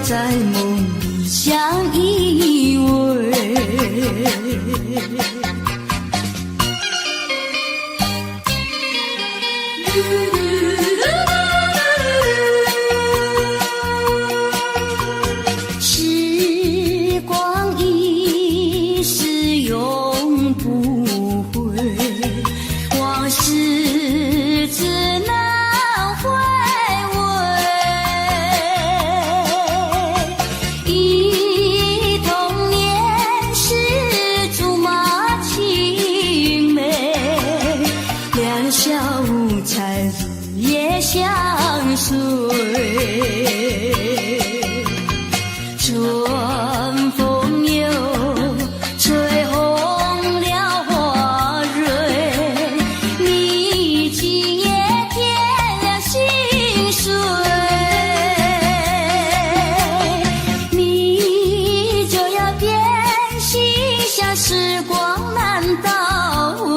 在梦里相依偎。时光一逝永不回，往事只能回味。忆童年时竹马青梅，两小无猜日夜相随。春风又吹红了花蕊，你今夜添了心碎，你就要变心，像时光难倒回，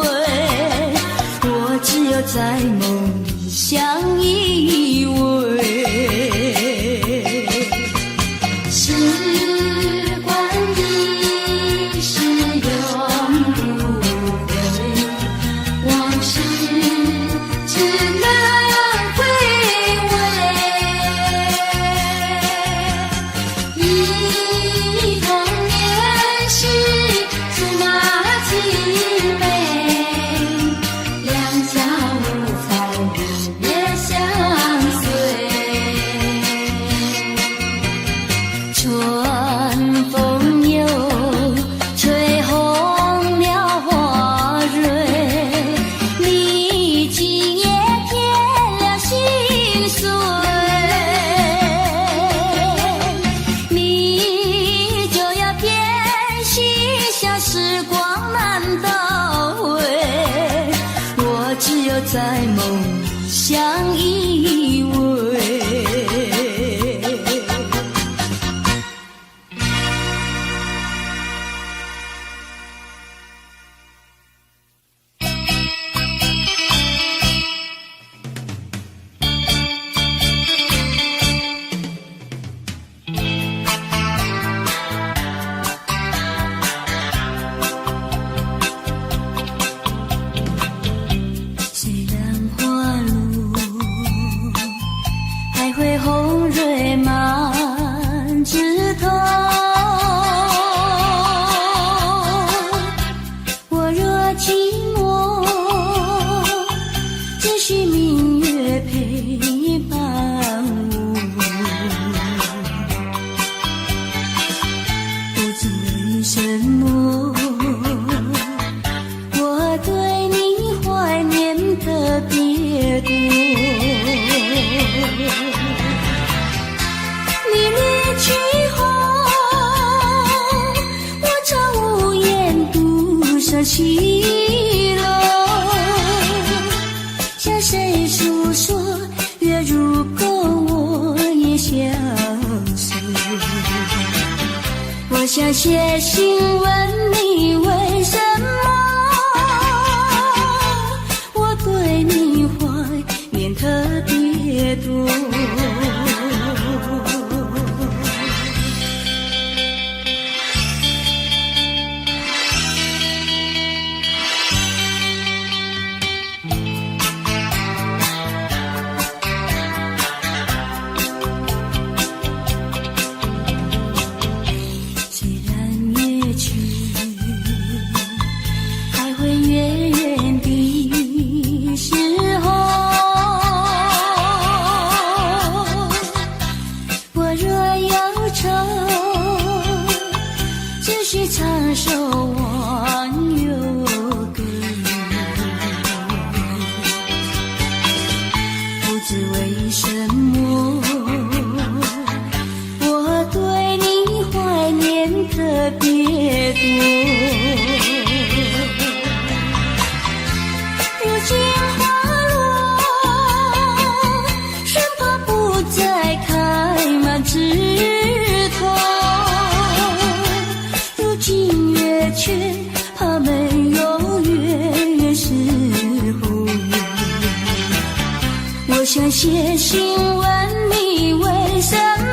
我只有在梦里相依偎。时光一逝永不回，往事只能回味。忆童年时竹马青梅，两小无猜日夜相随。春风又吹红了花蕊，你今夜添了心碎，你就要变心，像时光难倒回，我只有在梦里相依偎。虽然花路还会红蕊满枝头，我若寂寞，只需明月陪伴我。不知为什么，我对你怀念特别多。你离去后，我常无言独上西楼，向谁诉说？月如钩，我也相随。我想写信问你为什么，我对你怀念特别多。虽然夜去还会远远的时候，我若忧愁，只需唱首忘忧歌。不知为什么，我对你怀念特别多。如今花落，生怕不再开满枝头。如今月缺，怕没有月时候。我想写信问你为什么，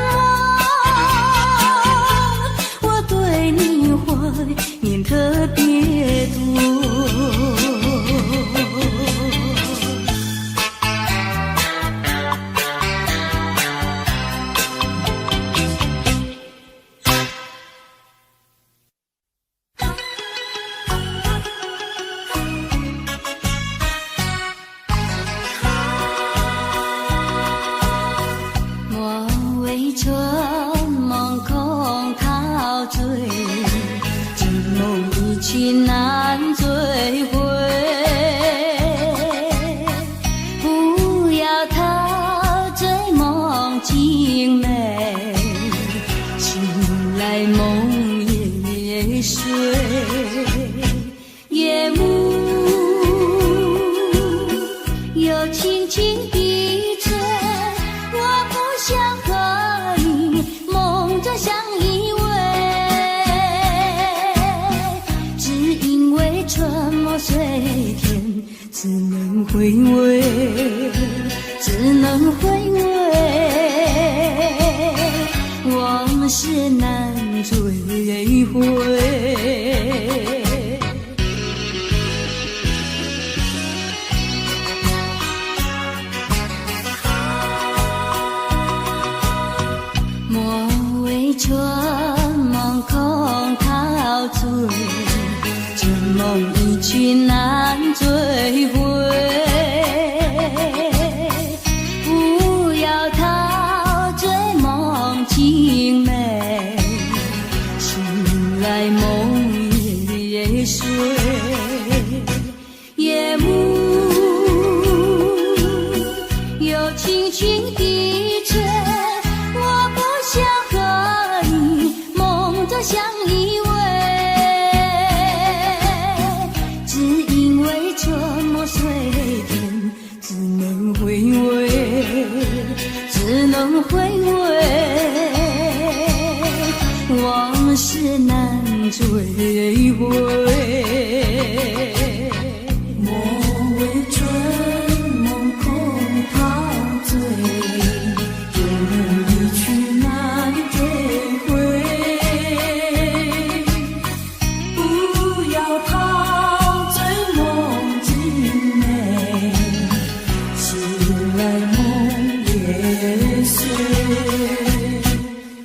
春梦空陶醉，情梦一去难追回。不要陶醉梦境美，醒来梦也碎。夜幕又轻轻低垂，我不想和你梦中相依偎，只因为春梦随天，只能回味，只能回味，往事难追回。春梦空陶醉，这梦一去难追回。不要陶醉梦境美，醒来梦也碎。夜幕又轻轻低垂，我不想相依偎，只因为春梦随天，只能回味，只能回味，往事难追回。莫为春梦空陶醉，有梦一去难追回。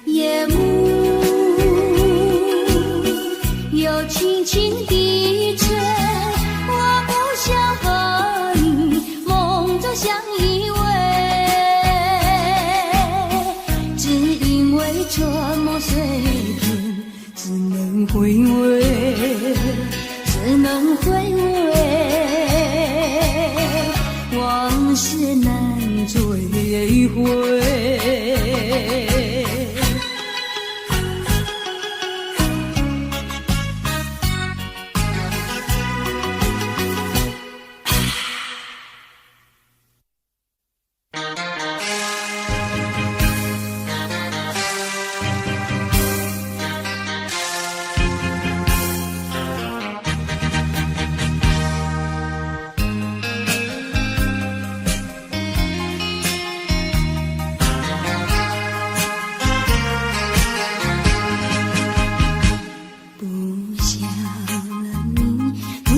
夜幕又轻轻低垂，我不想和你梦中相依偎，只因为春梦随天，只能回味，只能回味，往事难追回。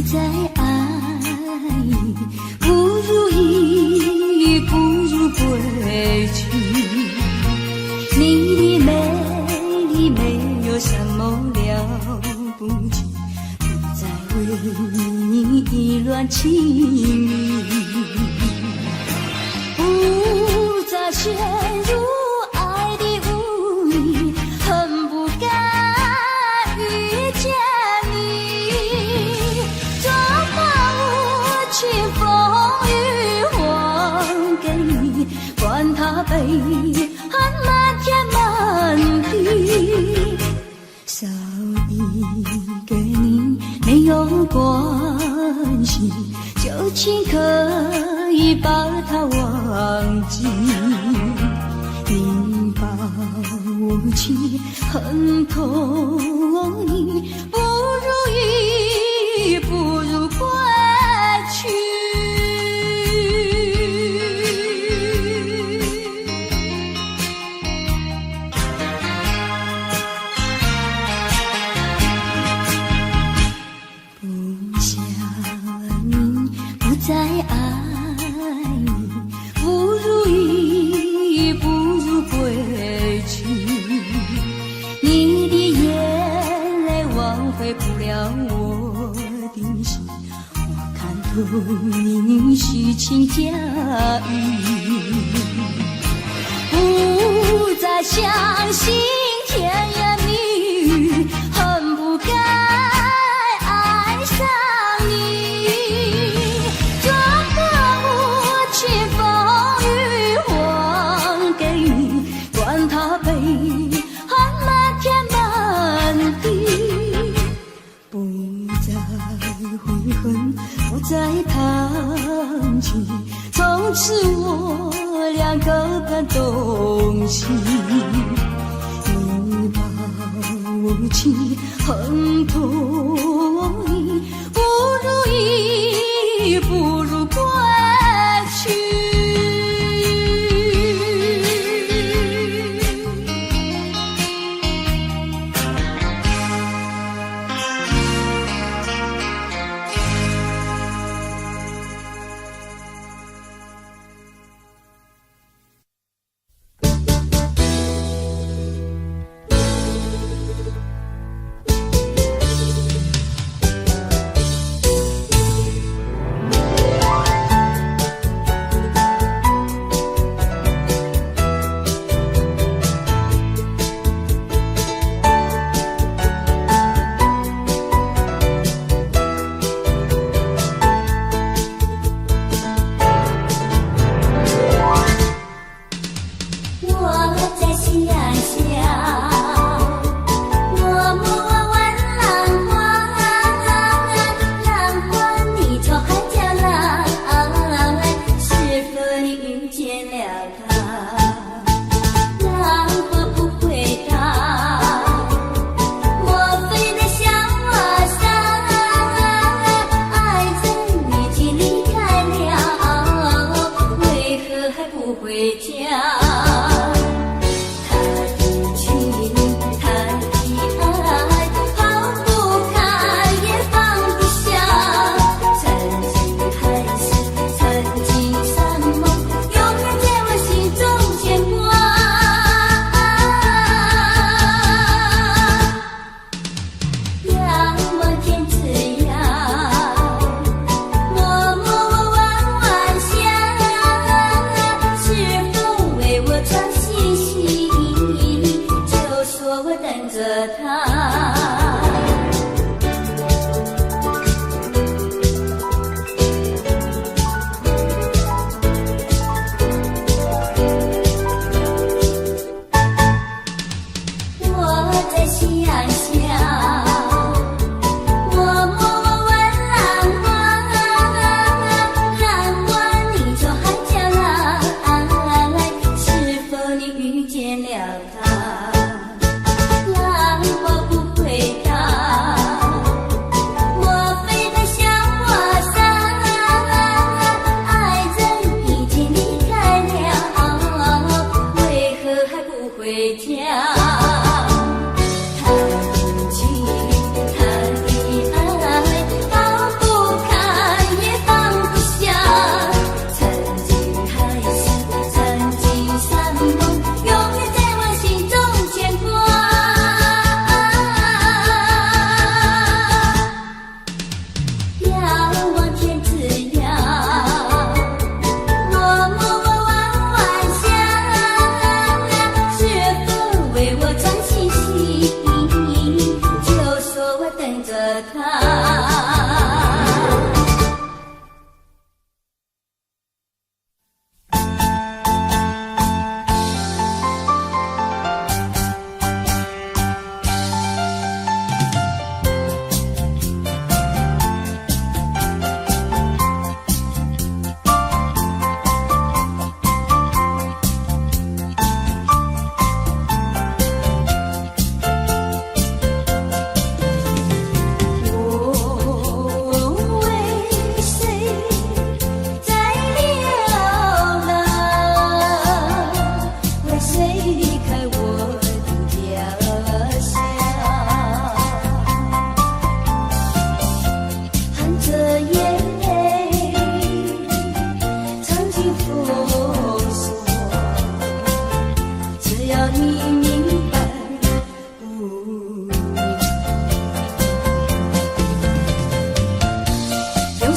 再爱不如意，不如归去。你的美丽没有什么了不起，不再为你意乱情迷，不再陷入爱的污泥，恨不该遇见清风雨还给你，管他悲恨漫天满地，少一个你没有关系，就请可以把它忘记。你把我气恨透你，不如意，不如归去。不想你虚情假意，不再相信甜言蜜语，恨不该爱上你。这把无情风雨还给你，管他悲恨漫天满地，不再悔恨，不再谈起，从此我俩各奔东西。你把无情恨破意，不如意，不如归去。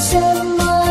什么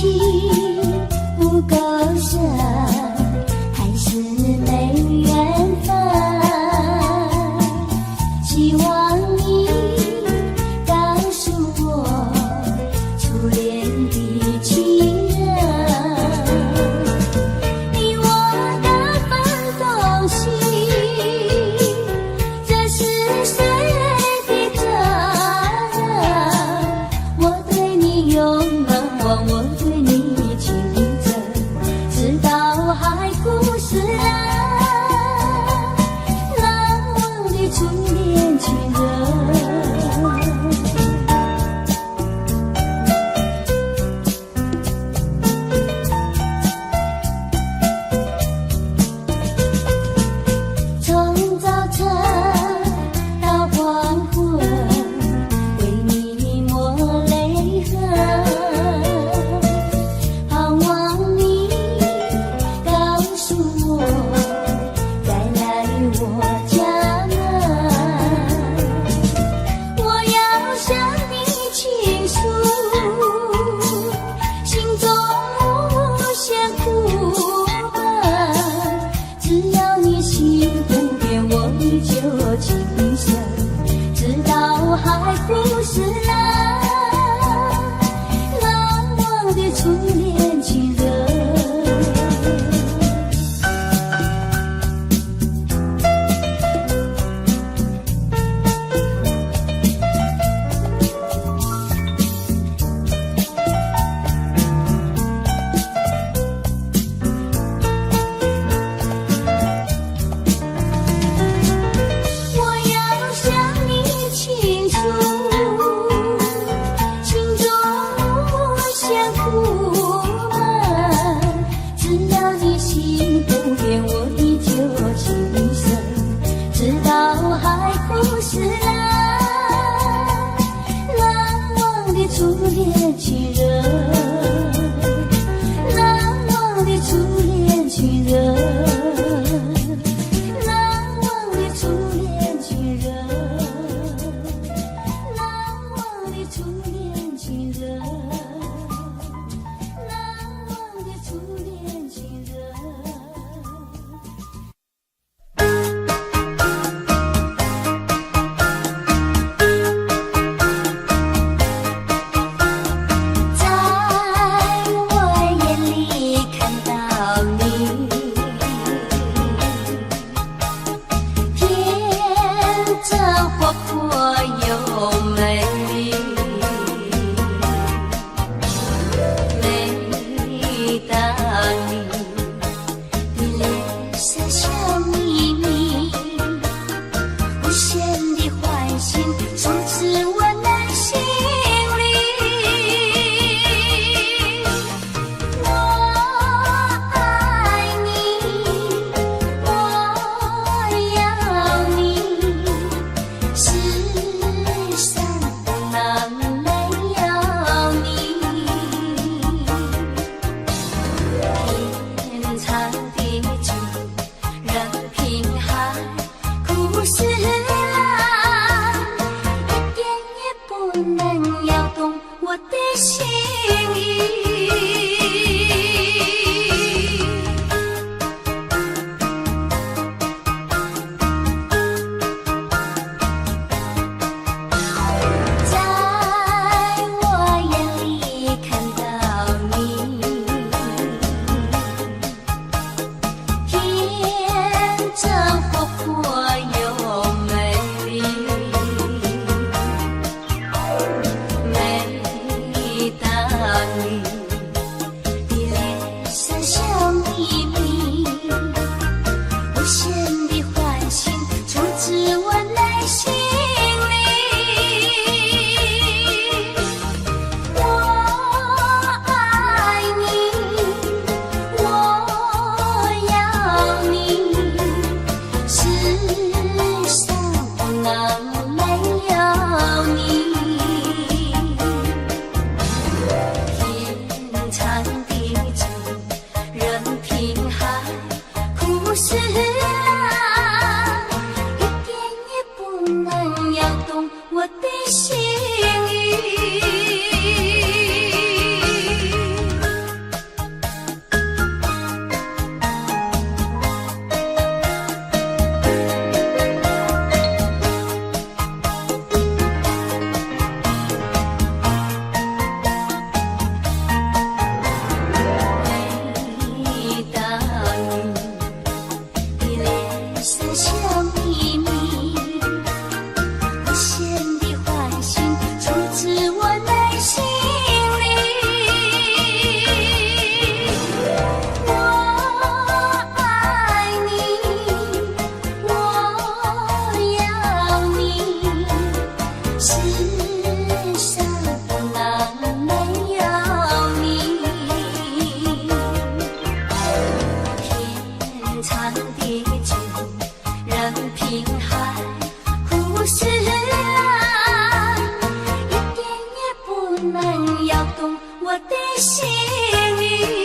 情不够深，还是没缘分。希望你告诉我初恋的情人，你我的奋斗心，这是谁的责任？我对你永难忘，我对你情真，直到海枯石烂，难忘的初恋情人。从早晨到黄昏，为你抹泪痕，盼望你告诉我该来我家门。我要向你倾诉心中无限苦闷，只要你心不变，我依旧情深，直到海枯石烂，难忘的初恋情人。我要向你倾诉心中无限苦闷，只要你心不变，我依旧情深，直到海枯石烂，难忘的初恋情人，难忘的初恋情人，难忘的初恋情人，难忘的初恋情人，难忘的初恋情人。在我眼里看到你，天真活泼又美丽。每当你的脸色笑眯眯，无限的欢欣充斥我内心里。我爱你，我要你，世上不能没有你。天长地久，任凭海枯石烂，一点也不能摇动我的心意。在我眼里看到你，天真活泼又美丽。每当你的脸色笑眯眯，无限的欢欣充斥我内心里。我爱你，我要你，世上不能没有你。我的心意。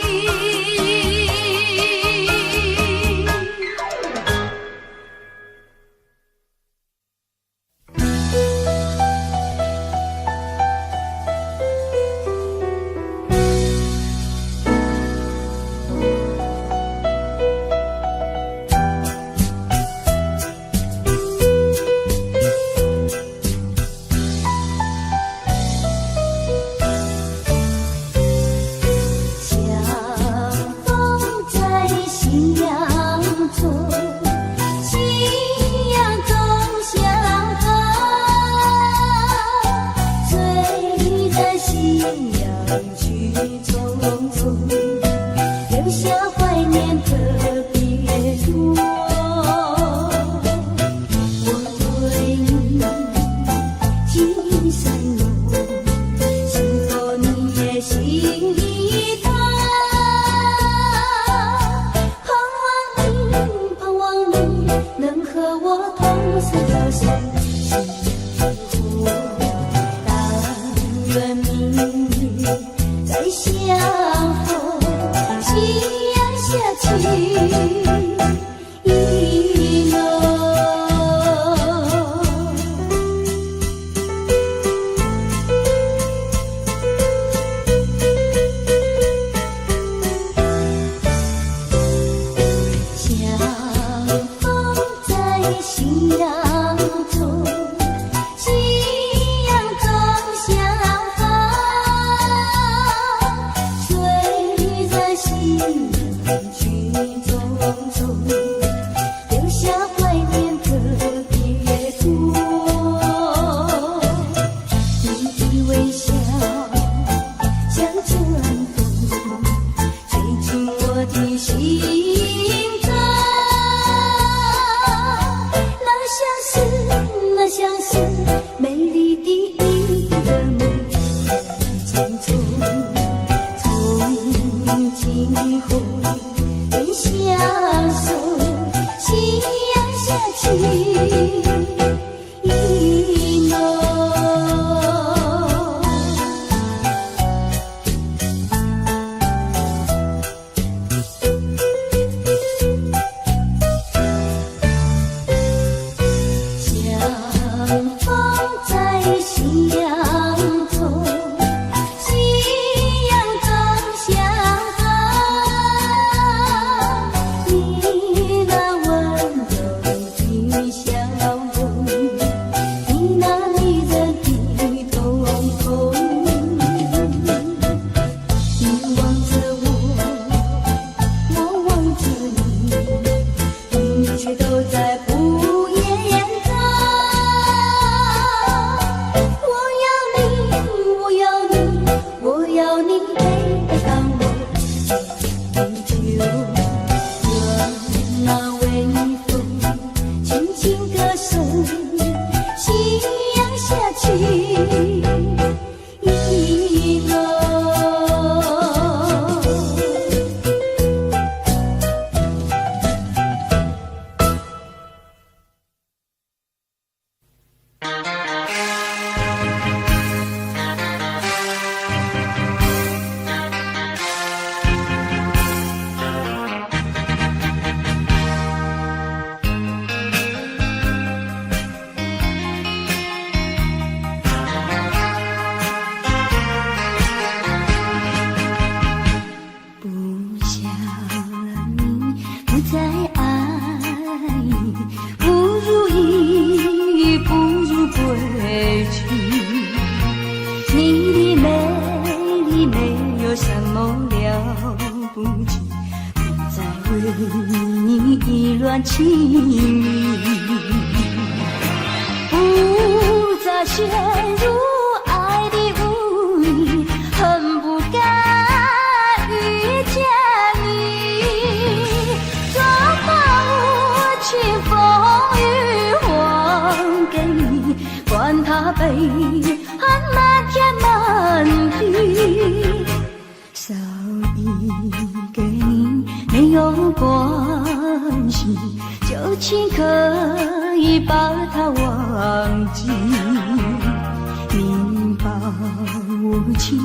我情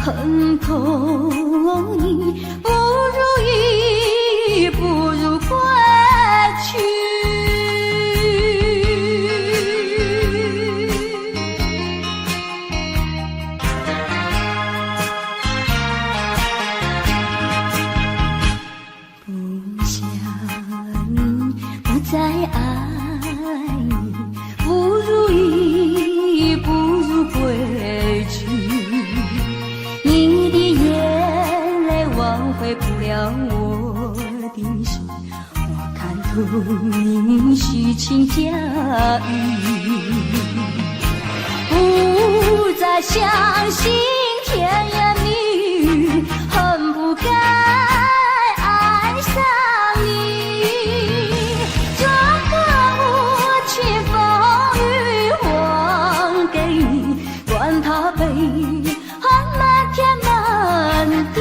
很痛意，不如意，不如归去。不想你，不再爱你，不如意，不如归去。你的眼泪挽回不了我的心，我看透你虚情假意，不再相信甜言蜜语，恨不该爱上你，就把无情风雨还给你，管他悲恨漫天满地，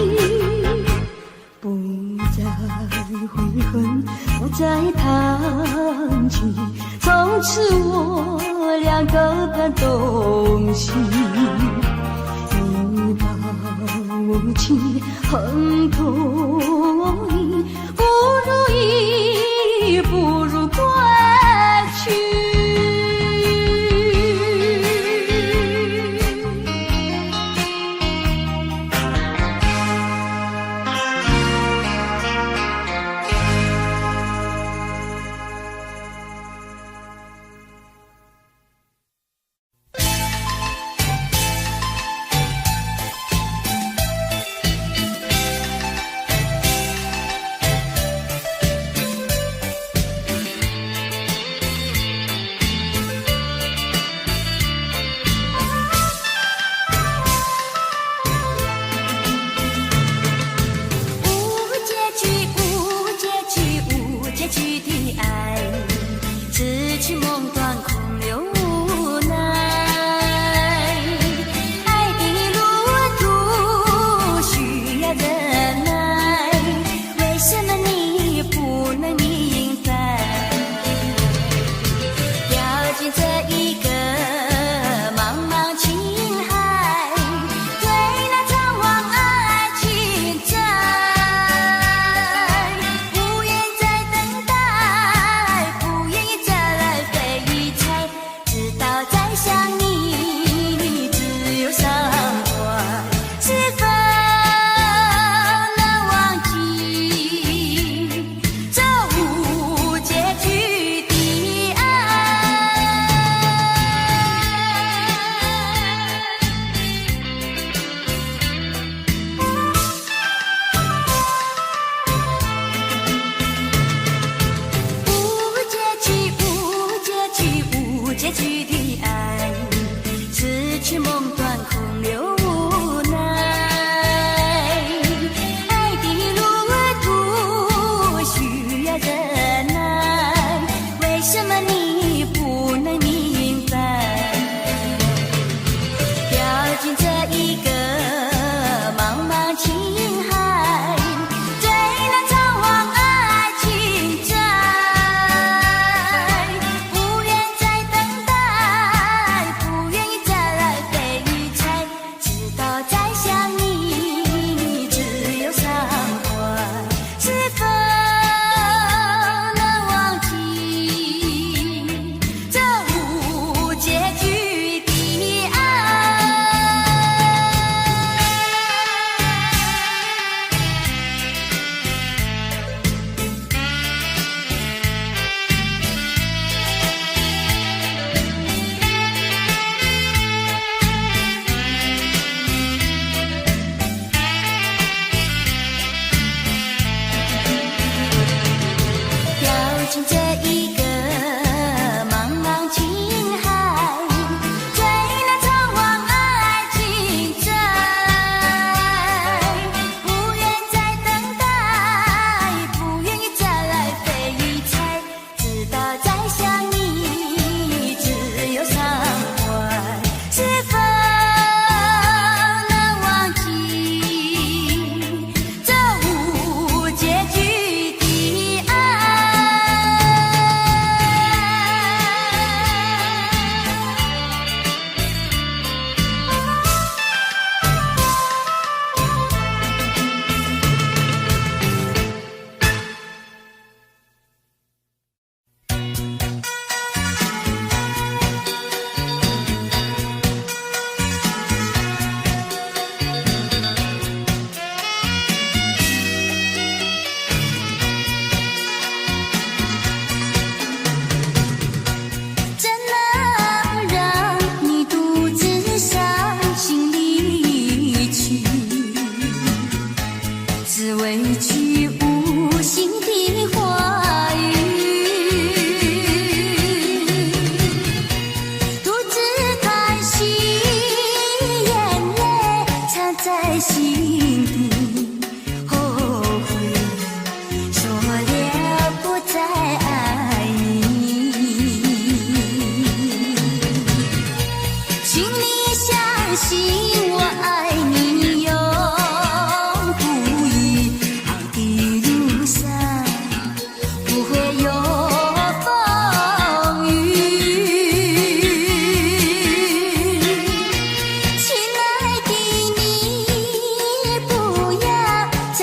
不再悔恨，不再谈起，从此我俩各奔东西。你把我情恨透意，不如意，不如归去。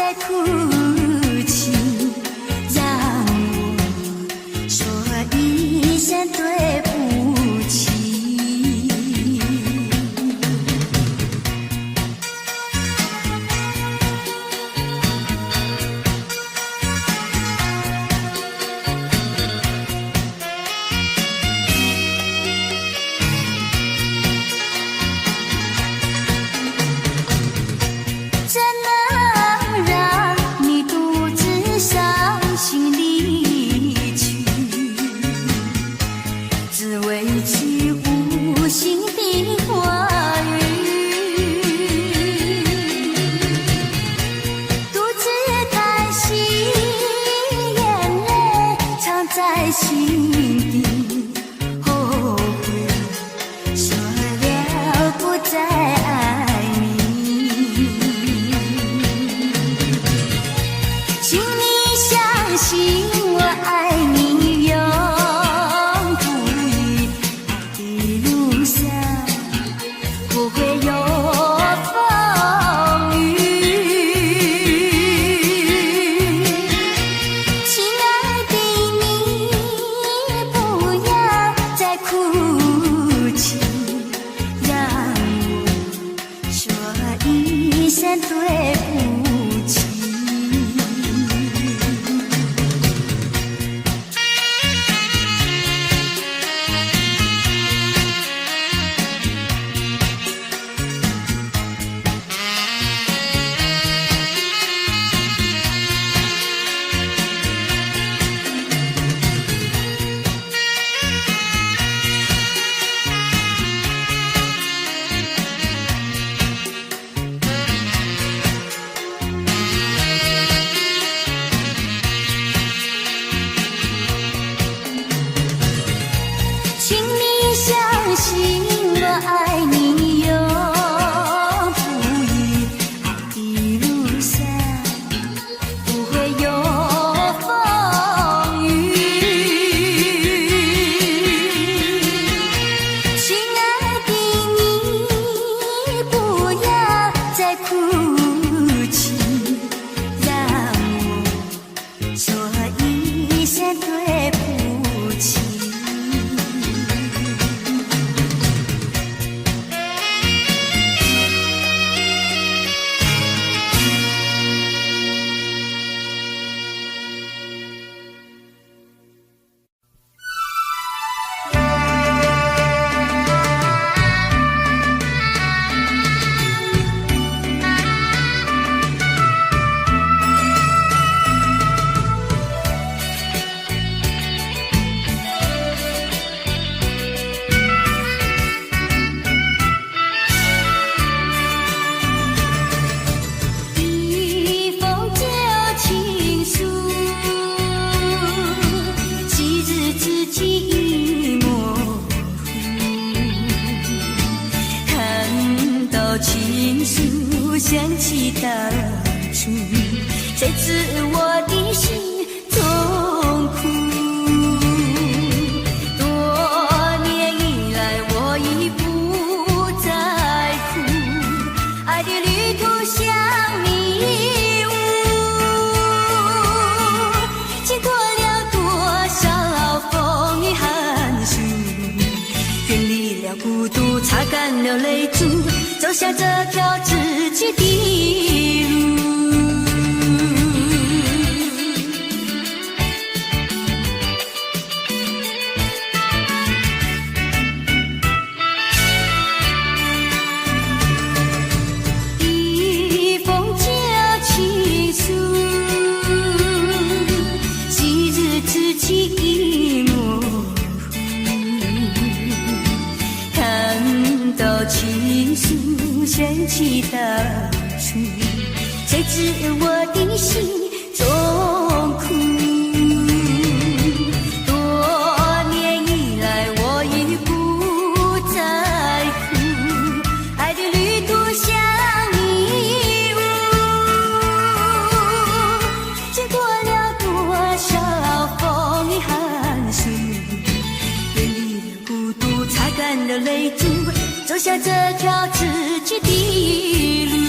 在哭泣，让我说一声对不起。走下这条自己的路。一封旧情书，昔日知己已模糊，看到情书掀起大处，谁知我的心中苦。多年以来我已不再哭，爱的旅途像迷雾，经过了多少风雨寒暑，远离了孤独，擦干了泪珠，走下这条自己的路。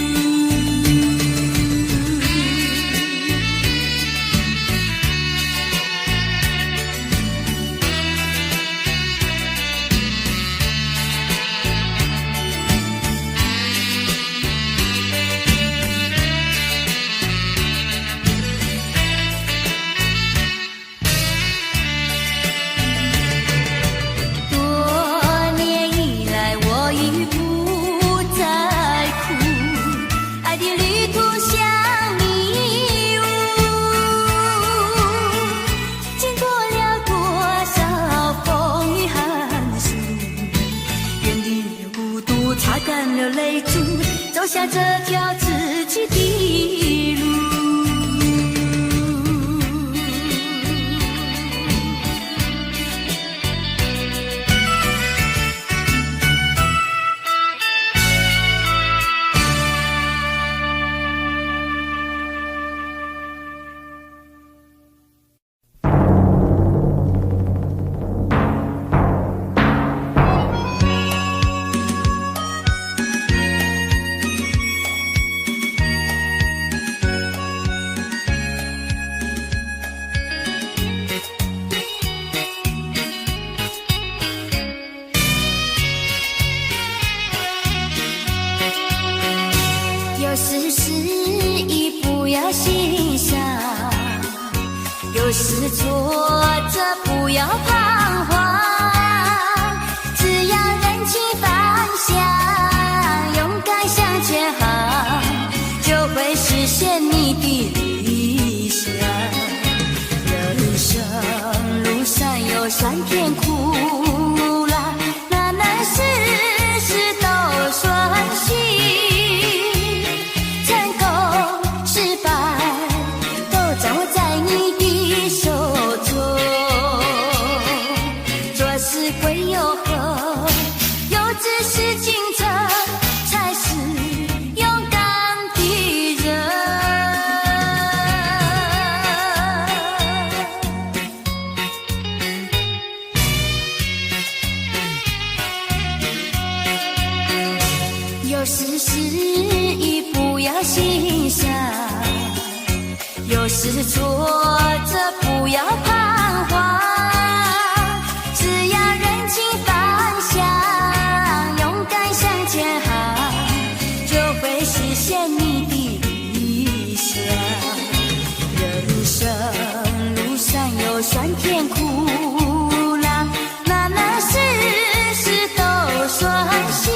下这条自己的路。有时失意不要心伤，有时挫折不要彷徨，只要认清方向，勇敢向前行，就会实现你的理想。人生路上有酸甜苦辣，那难事事都顺心。有时失意不要心伤，有时挫折不要彷徨，只要认清方向，勇敢向前行，就会实现你的理想。人生路上有酸甜苦辣，那难事事都顺心。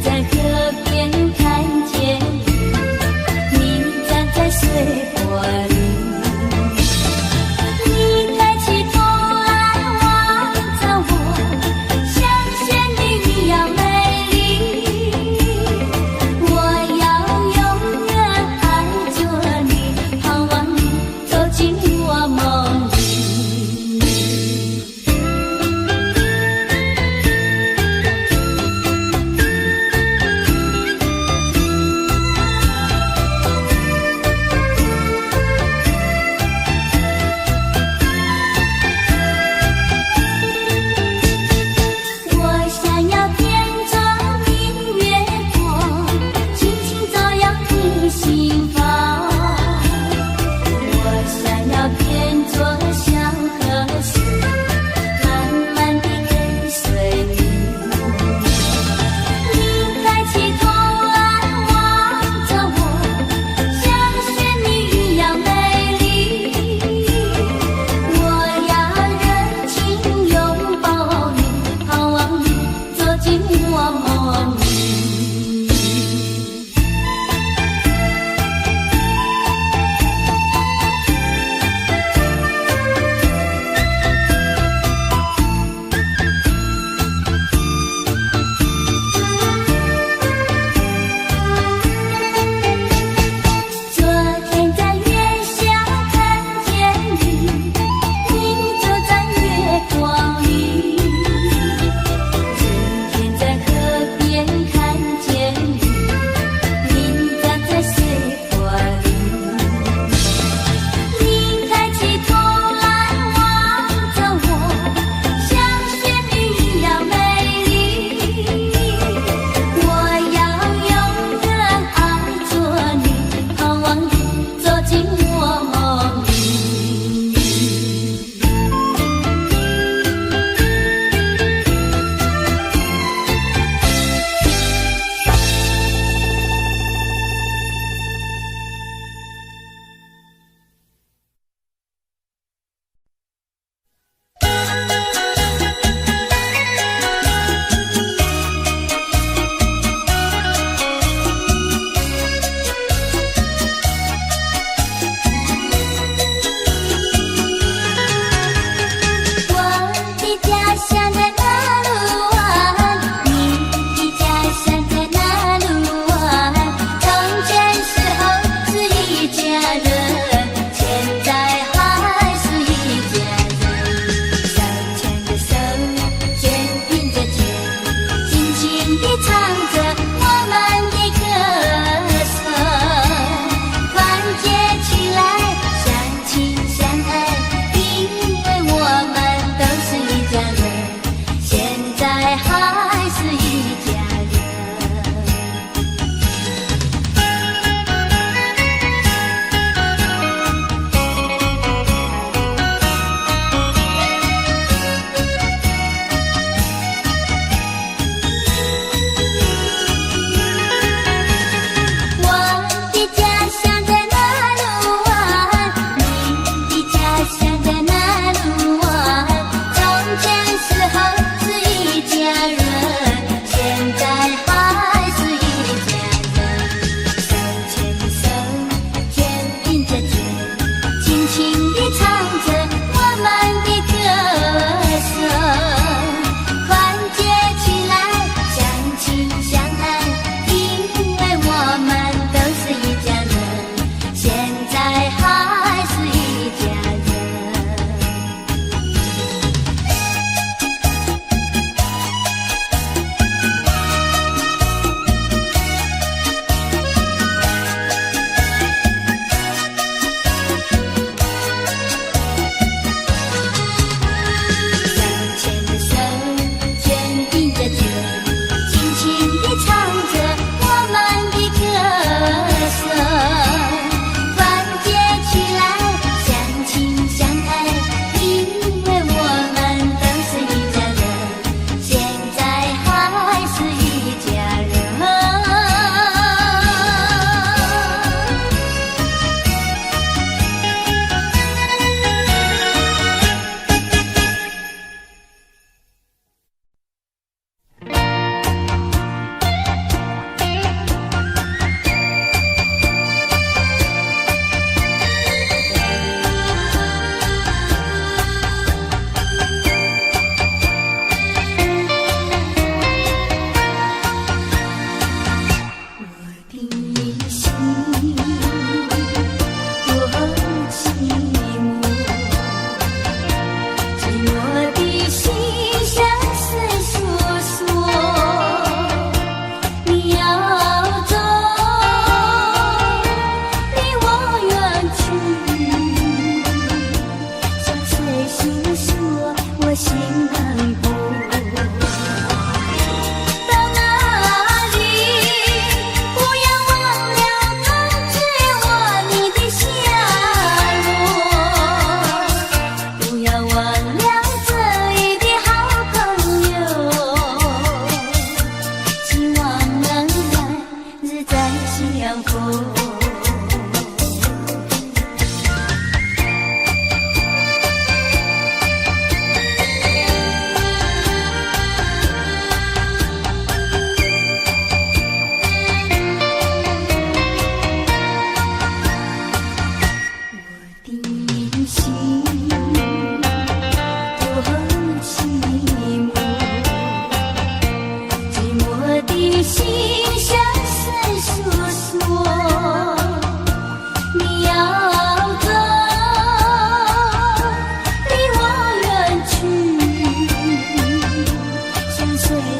在河边看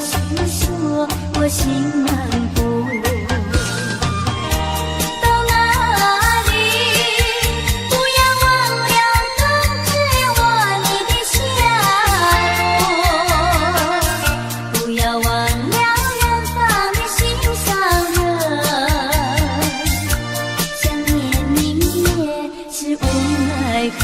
诉说我心难过。到哪里不要忘了通知我你的下落，不要忘了远方的心上人，想念你也是无奈何。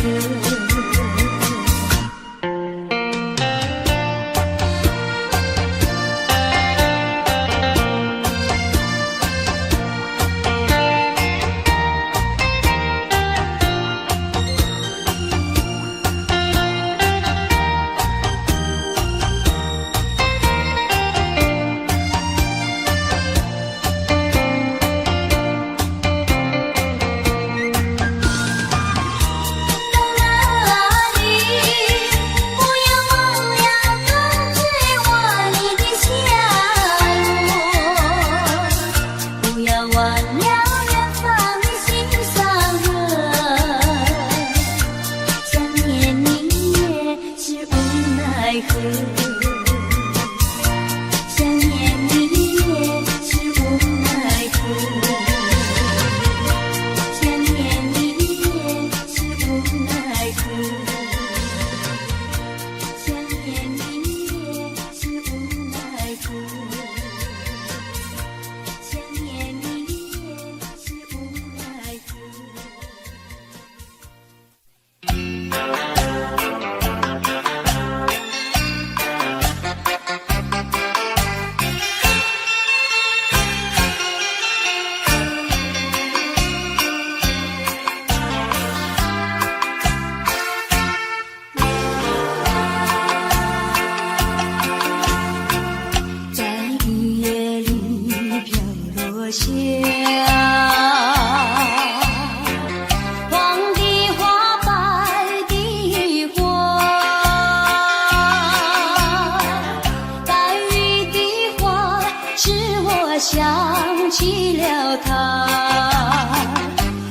想起了他，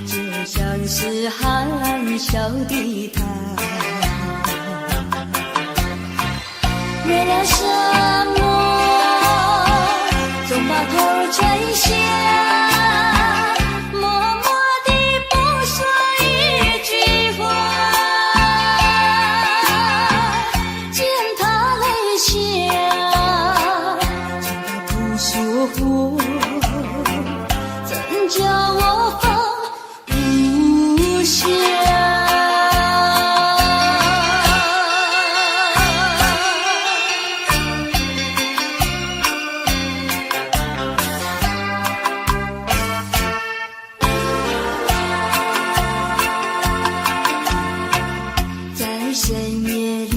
就像是含笑的他，为了什么总把头垂下，默默地不说一句话，见他泪下，见他不说话，怎叫我放不下？在深夜里，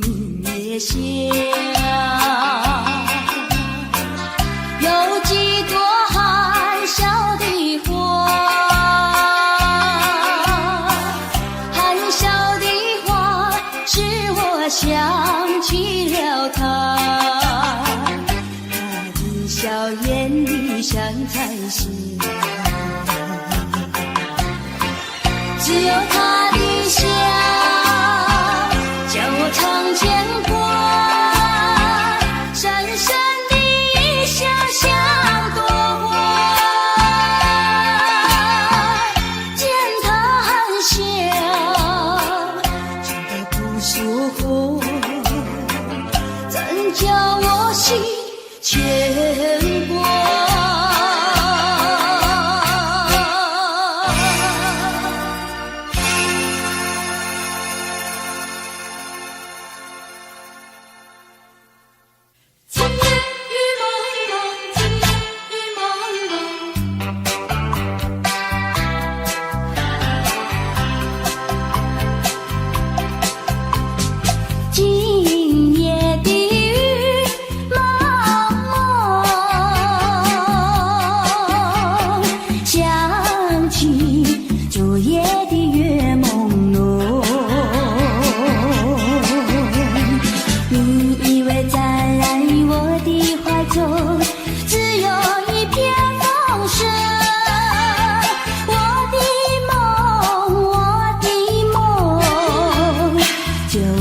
明月下，有几朵含笑的花，含笑的花使我想起了他，他的笑眼里像彩霞，只有他的笑叫我常牵挂，深深的一笑像朵花，见他含笑，见他不说话，怎叫我心牵挂？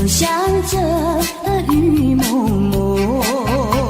像这雨蒙蒙。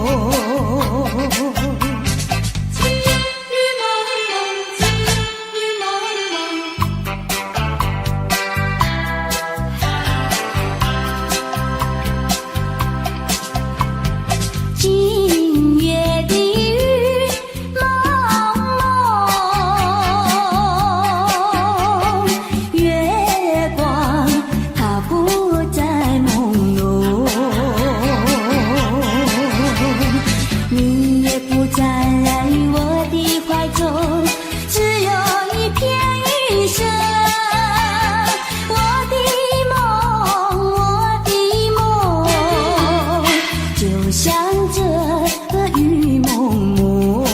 着雨蒙蒙。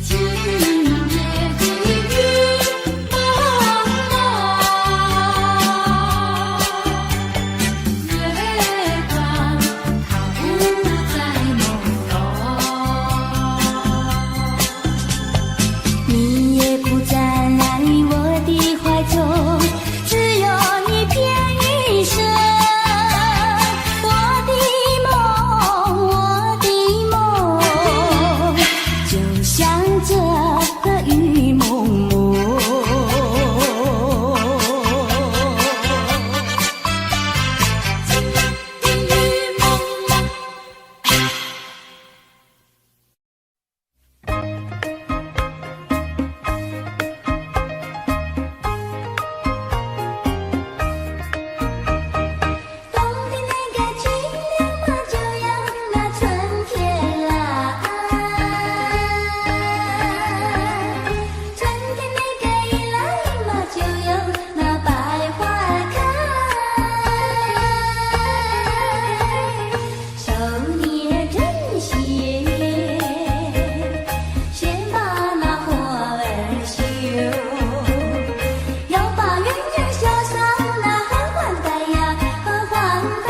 今夜的雨蒙蒙，月光它不再朦胧，你也不在我的怀中，只有你偏一生。我的梦，就像这个雨蒙蒙。雨蒙蒙。冬天那个清凉嘛，就要那春天来；春天那个一来嘛，就有那百花开。手捏针线，先把那花儿绣，要把圆圆绣上那荷花带呀，荷花带。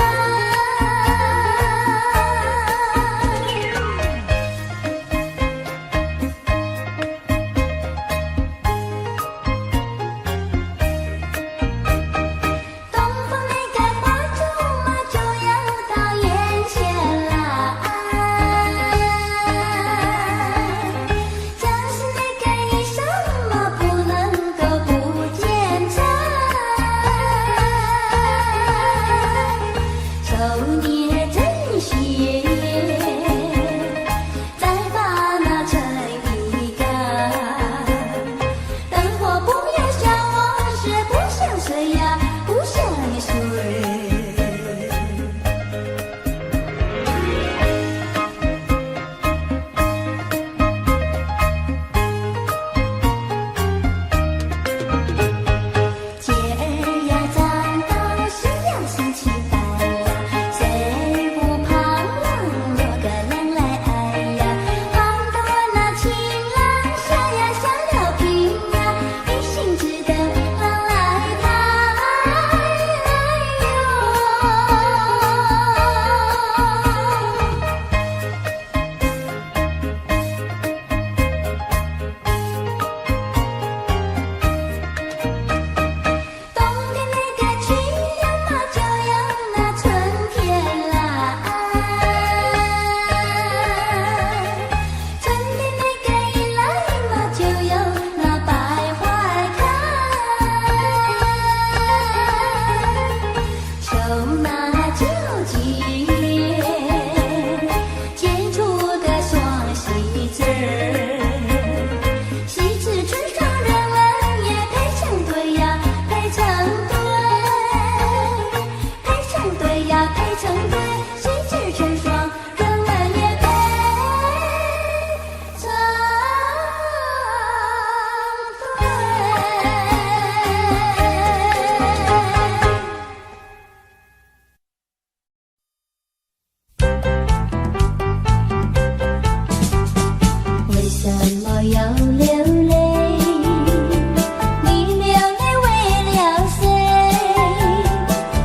东方那个花烛嘛，就要到眼前来；将士那个衣裳嘛，不能够不剪裁。手捏针线，再把那尘衣干。灯火不要笑我是不想睡呀，不想睡。节儿呀长到夕阳升起来呀，谁不盼望有个郎来爱呀？盼得我那情郎下呀下了平呀，一心只等郎来抬。冬天那个清凉嘛，就有那春天来；春天那个一来嘛，就有那百花开。手拿酒笺，剪出个双喜字儿。喜字春上人儿也配成对呀，配成对，配成对呀，配成对。喜字成双人儿也配成对。为什么要流泪？你流泪为了谁？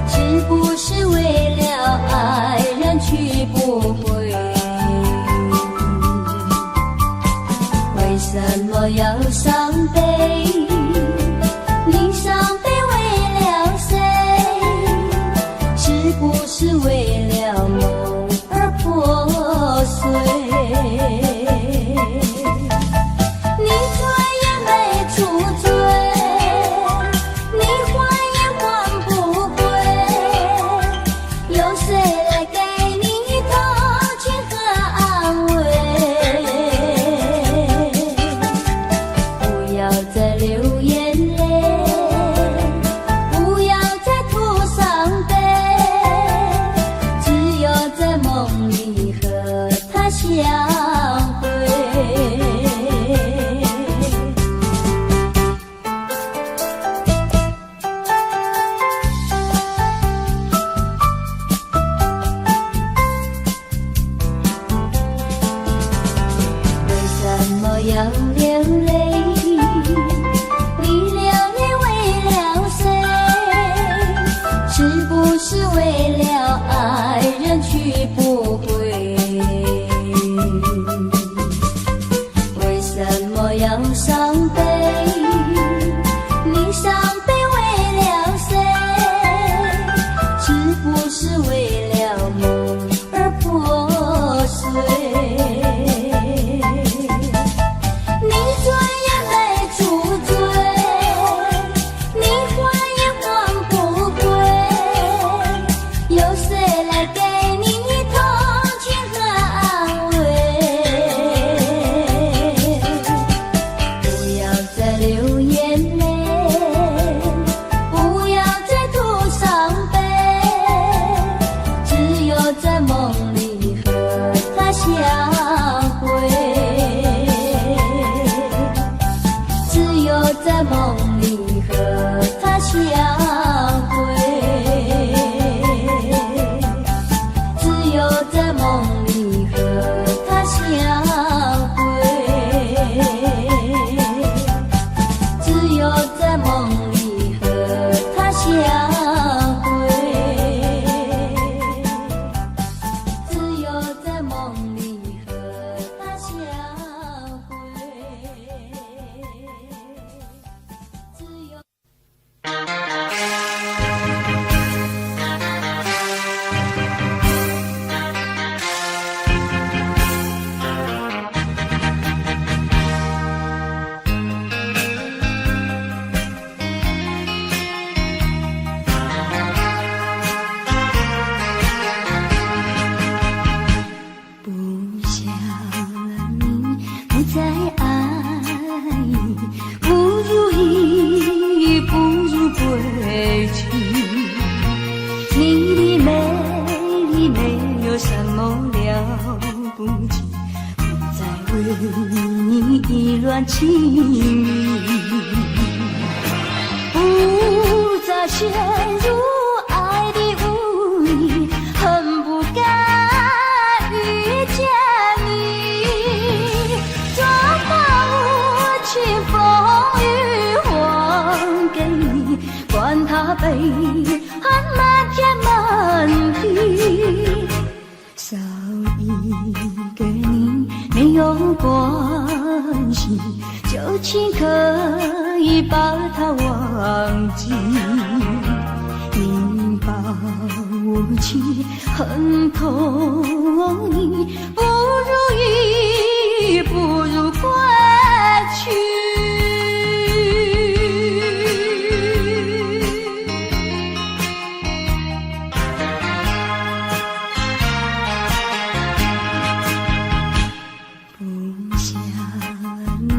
是不是为了爱人去不回？为什么要伤悲？你伤悲为了谁？是不是为了梦而破碎？你醉也没处醉，你还也还不归，有谁来给你同情和安慰？不要再流眼泪，不要再吐伤悲，只有在梦里和他相会。远去不回。为什么要伤悲？你伤悲为了谁？是不是为了梦而破碎？你转眼没住嘴，你还也还不归，有谁来给你同情和安慰？不要再流眼泪，不要再吐伤悲，只有在梦里和他相会，只有在梦里和他相会，只有在梦里和他相会，只有在梦里和他相会，只有在梦里和他相会，只有。不想你不再爱，不如意，不如归去。你的美丽没有什么了不起，不再为你意乱情迷，不再陷入爱的污泥，恨不该遇见你，装把无情风雨还给你，管他悲恨满天满地，少一个你没有关系，就请可以把它忘记。你把无情恨透你，不如意，不如归去。不想你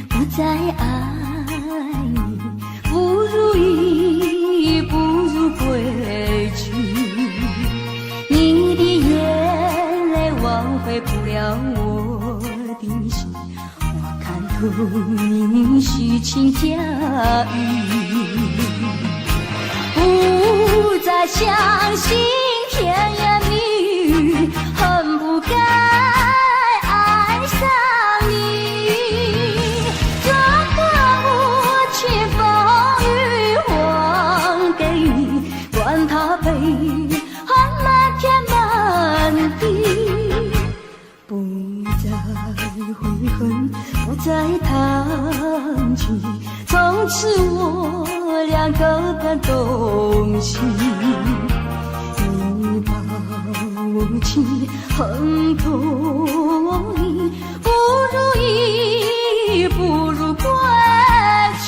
不再爱你，不如意，不如归去。你的眼泪挽回不了我的心，我看透你虚情假意，不再相信甜言蜜语，恨不该爱上你，装把无情风雨还给你，管他悲恨满天满地，不再悔恨，不再谈起，从此我俩各奔东西。你把无情恨透你，不如意，不如归去。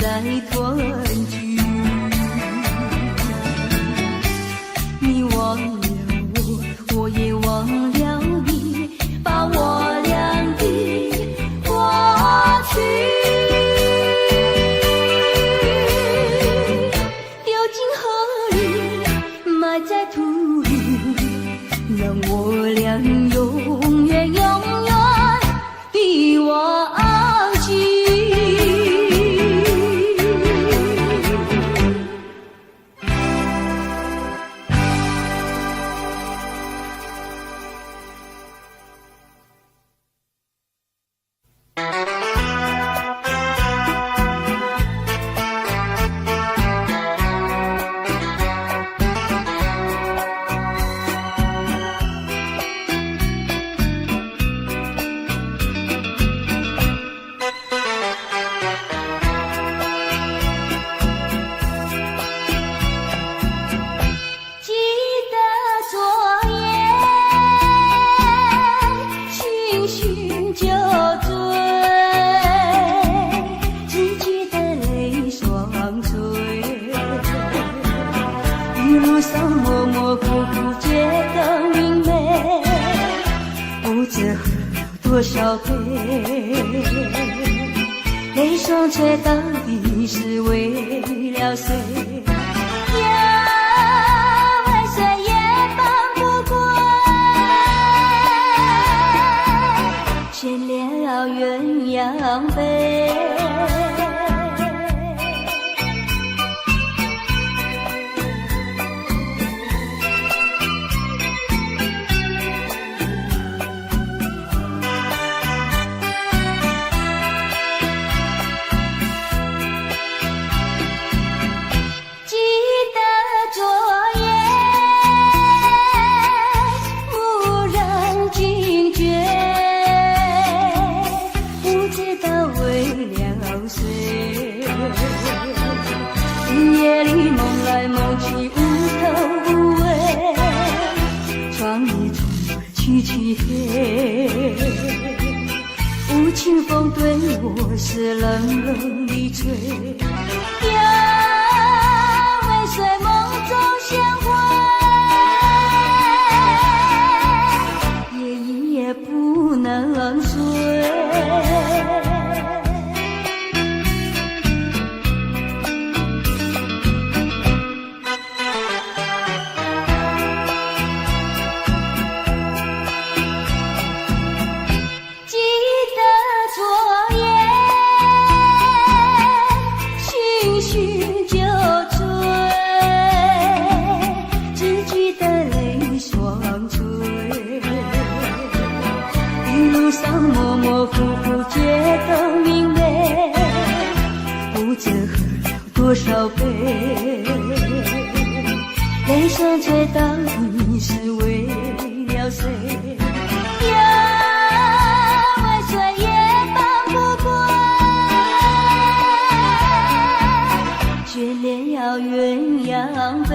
再团聚。你忘了我，我也忘了你，把我俩的过去丢进河里，埋在土里，让我俩永远永远的忘记。多少杯，泪双却到底是为了谁？呀，为谁也放不过，却了鸳鸯杯。夜里梦来梦去无头无尾，窗里充满凄凄黑，无情风对我是冷冷的吹。呀，为谁梦中相会，夜夜不能睡。模模糊糊觉得明媚，不知喝了多少杯，泪双却到底是为了谁？呀，为谁也放不过，却了鸳鸯杯。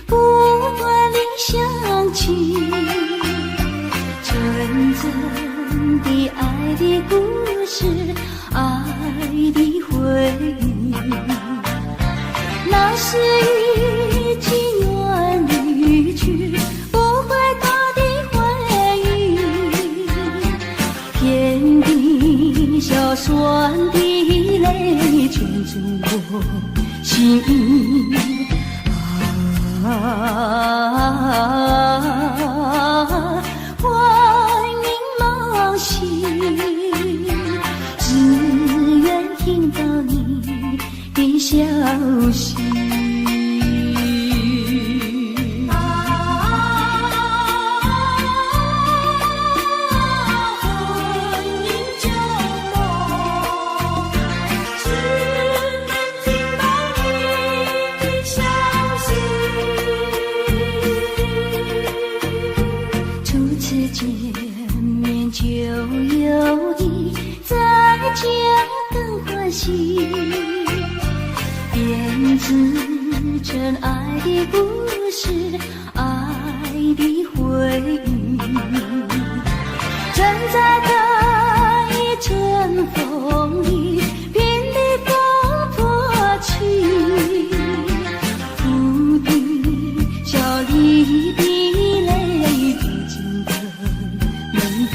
不断地想起纯真的爱的故事，爱的回忆，那是已经远离去不回头的回忆，天地小酸的泪圈住我心意。外明梦醒，只愿听到你的消息。见面就有意，再见更欢喜，编织真爱的故事，爱的回忆。站在这一阵风里，濒临风破去，不敌笑里的泪滴进的门户。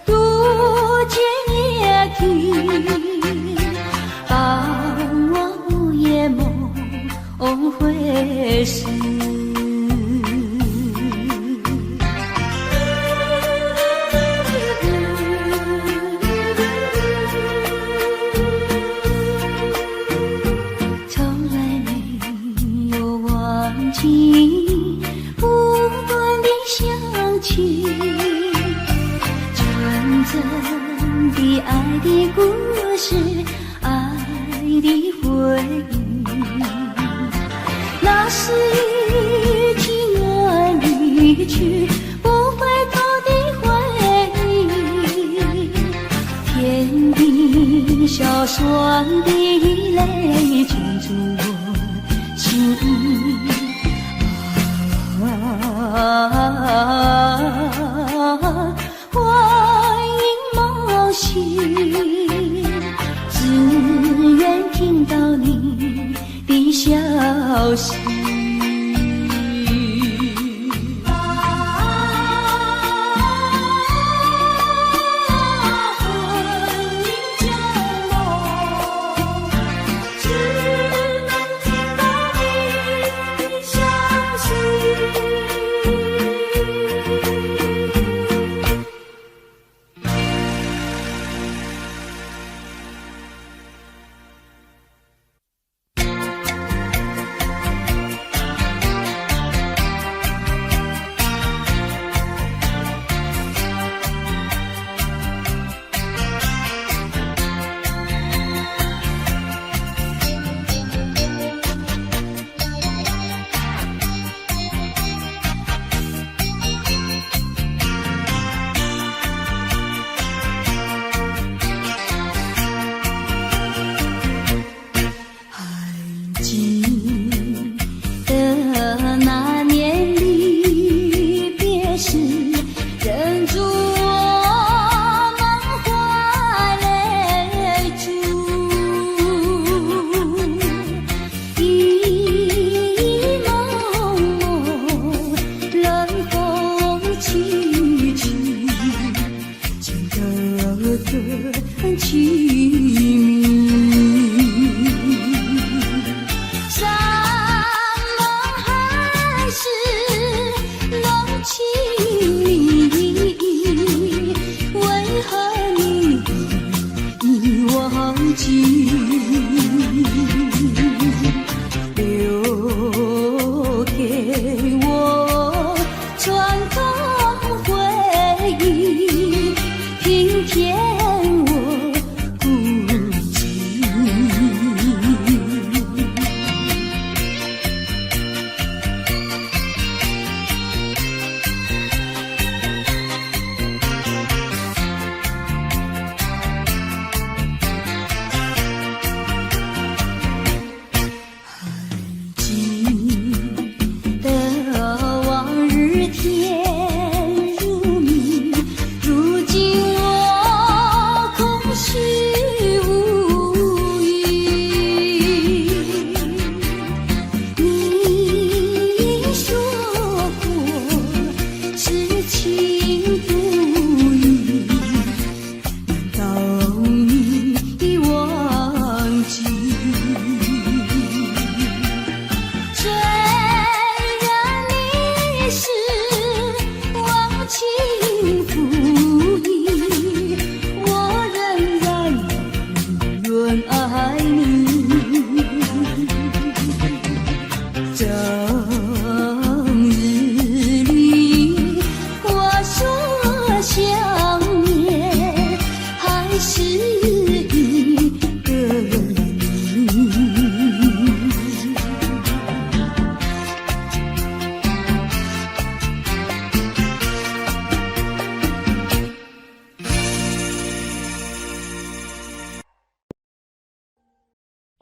渡尽夜啼，当我午夜梦回时。不断地想起纯真的爱的故事，爱的回忆。那是已经远离去不回头的回忆，天地硝酸的泪浸住我心意。欢迎冒险，只愿听到你的消息。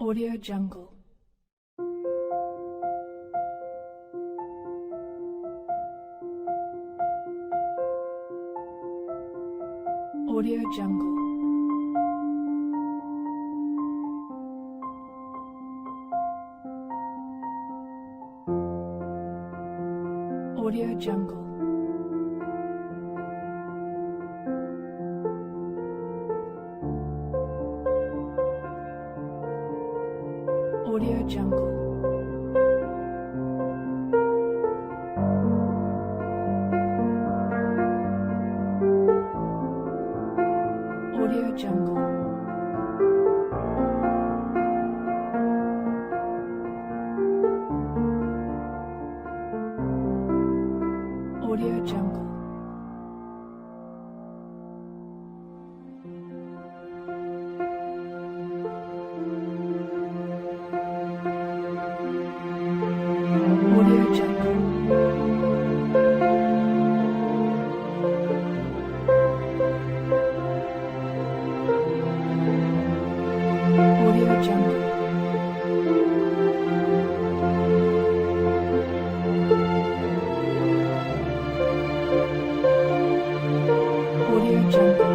Audio Jungle. Audio Jungle. Audio Jungle. Audio Jungle. Audio Jungle. Audio Jungle. Audio Jungle. Audio Jungle. Audio Jungle. Audio Jungle.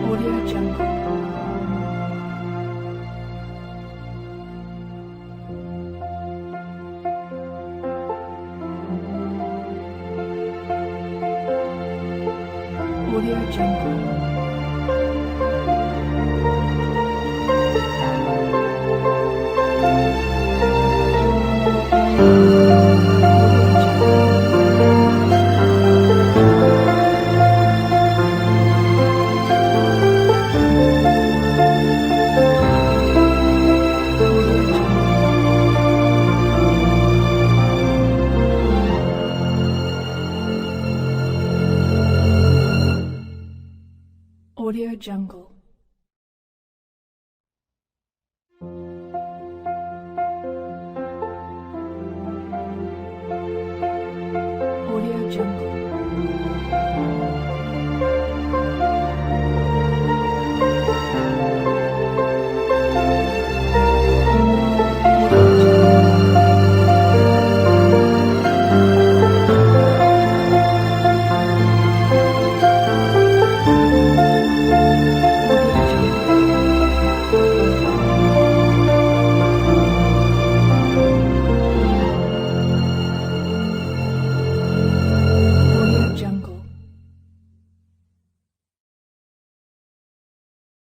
Audio Jungle. Audio Jungle. Audio Jungle.